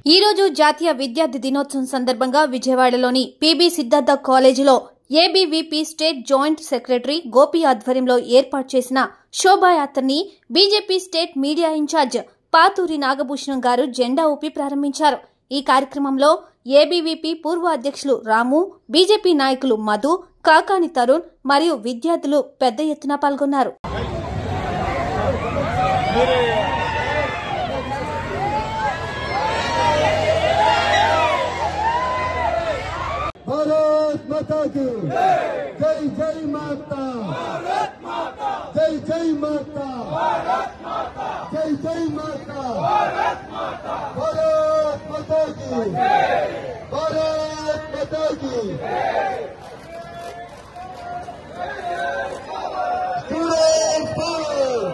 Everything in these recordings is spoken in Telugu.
ఈ రోజు జాతీయ విద్యార్థి దినోత్సవం సందర్భంగా విజయవాడలోని పీబీ సిద్ధార్థ కాలేజీలో ABVP state joint secretary Gopi ఆధ్వర్యంలో ఏర్పాటు చేసిన శోభాయాత్రని BJP state media incharge Pathuri Nagabhushanam garu జెండా ఊపి ప్రారంభించారు. ఈ కార్యక్రమంలో ఏబీవీపీ పూర్వ అధ్యక్షులు రాము, బీజేపీ నాయకులు మధు, కాకాని తరుణ్ మరియు విద్యార్థులు పెద్ద ఎత్తున పాల్గొన్నారు. भारत माता की जय जय माता, भारत माता जय जय माता, भारत माता जय जय माता, भारत माता भारत माता की जय, भारत माता की जय। स्टूडेंट पावर,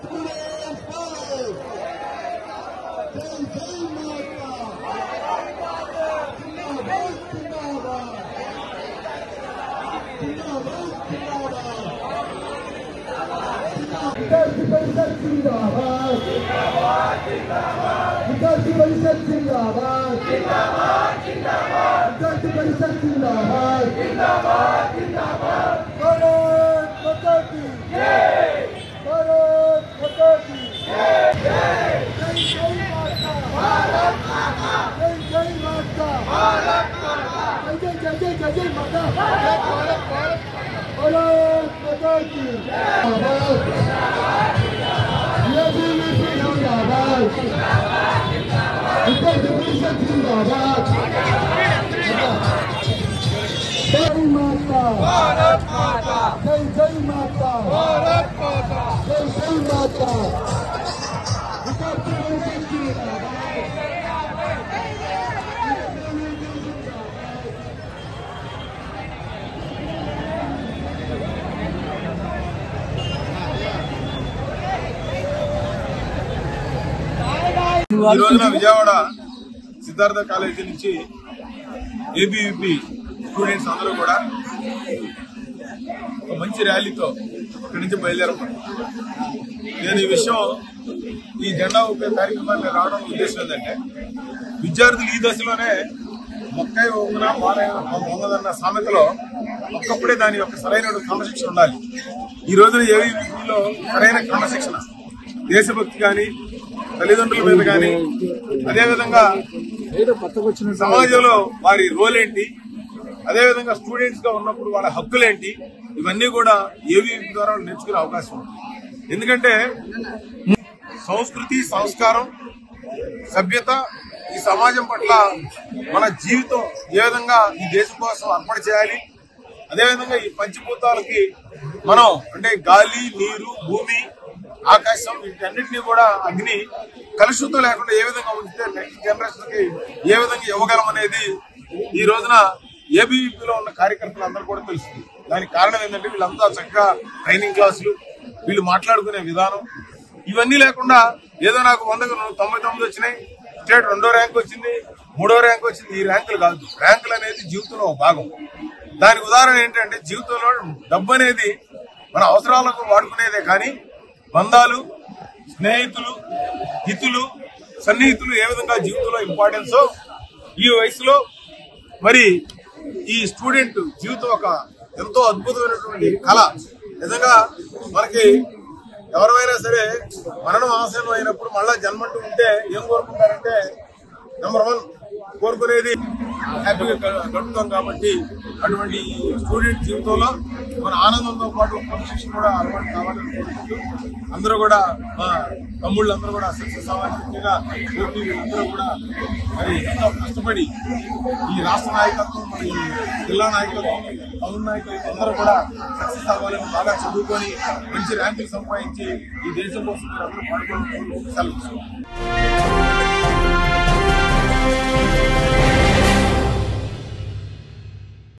स्टूडेंट पावर, जय जय माता, विद्यार्थी परिषद जिंदाबाद, विद्यार्थी परिषद जिंदाबाद, विद्यार्थी परिषद जिंदाबाद, भारत माता की जय, भारत माता की जय, जय जय माता, भारत माता जय जय माता, भारत माता जय जय जय जय जय माता, भारत भारत माता की जिंदाबाद, एबीवीपी जिंदाबाद, विद्यार्थी परिषद जिंदाबाद, जय माता, भारत माता जय जय माता, भारत माता जय जय माता, विद्यार्थी परिषद जिंदाबाद। ఈ రోజున విజయవాడ సిద్ధార్థ కాలేజీ నుంచి ఏబీవీపీ స్టూడెంట్స్ అందరూ కూడా ఒక మంచి ర్యాలీతో ఇక్కడి నుంచి బయలుదేరడం. నేను ఈ విషయం ఈ జెండా ఊపే కార్యక్రమాన్ని రావడం ఉద్దేశం ఏంటంటే, విద్యార్థులు ఈ దశలోనే మొక్కై వంగున వంగదన్న సామెతలో ఒక్కప్పుడే దాని యొక్క సరైన క్రమశిక్షణ ఉండాలి. ఈ రోజున ఏబీవీపీలో సరైన క్రమశిక్షణ, దేశభక్తి కానీ, తల్లిదండ్రుల మీద కానీ, అదేవిధంగా సమాజంలో వారి రోల్ ఏంటి, అదేవిధంగా స్టూడెంట్స్ గా ఉన్నప్పుడు వాళ్ళ హక్కులేంటి, ఇవన్నీ కూడా ఏబీవీపీ ద్వారా నేర్చుకునే అవకాశం ఉంది. ఎందుకంటే సంస్కృతి, సంస్కారం, సభ్యత, ఈ సమాజం పట్ల మన జీవితం ఏ విధంగా ఈ దేశం కోసం అర్పణ చేయాలి, అదేవిధంగా ఈ పంచభూతాలకి మనం అంటే గాలి, నీరు, భూమి, ఆకాశం, వీటన్నిటినీ కూడా అగ్ని కలుషితం లేకుండా ఏ విధంగా ఉంచితే నెక్స్ట్ జనరేషన్ కి ఏ విధంగా ఇవ్వగలం అనేది ఈ రోజున ఏబీవీపీలో ఉన్న కార్యకర్తలందరూ కూడా తెలుస్తుంది. దానికి కారణం ఏంటంటే వీళ్ళంతా చక్కగా ట్రైనింగ్ క్లాసులు, వీళ్ళు మాట్లాడుకునే విధానం, ఇవన్నీ లేకుండా ఏదో నాకు 199 వచ్చినాయి, స్టేట్ 2వ ర్యాంక్ వచ్చింది, 3వ ర్యాంక్ వచ్చింది, ఈ ర్యాంకులు కాదు. ర్యాంకులు అనేది జీవితంలో ఒక భాగం. దానికి ఉదాహరణ ఏంటంటే, జీవితంలో డబ్బు అనేది మన అవసరాలకు వాడుకునేదే కానీ బంధాలు, స్నేహితులు, హితులు, సన్నిహితులు ఏ విధంగా జీవితంలో ఇంపార్టెన్సో ఈ వయసులో మరి ఈ స్టూడెంట్ జీవితం ఒక ఎంతో అద్భుతమైనటువంటి కళ. నిజంగా మనకి ఎవరైనా సరే మరణం ఆశయం అయినప్పుడు మళ్ళా జన్మంటూ ఉంటే ఏం కోరుకుంటారంటే, నెంబర్ 1 కోరుకునేది హ్యాపీగా గడుపుతాం. కాబట్టి అటువంటి స్టూడెంట్ జీవితంలో మన ఆనందంతో పాటు క్రమశిక్షణ కూడా అలవాటు కావాలని కోరుకుంటూ అందరూ కూడా మా తమ్ముళ్ళందరూ కూడా సక్సెస్ అవ్వాలి. ముఖ్యంగా అందరూ కూడా మరి ఎంతో కష్టపడి ఈ రాష్ట్ర నాయకత్వం, మన జిల్లా నాయకత్వం, టౌన్ నాయకత్వం అందరూ కూడా సక్సెస్ అవ్వాలని, బాగా చదువుకొని మంచి ర్యాంకులు సంపాదించి ఈ దేశం కోసం అందరూ పాల్గొని సెలవు.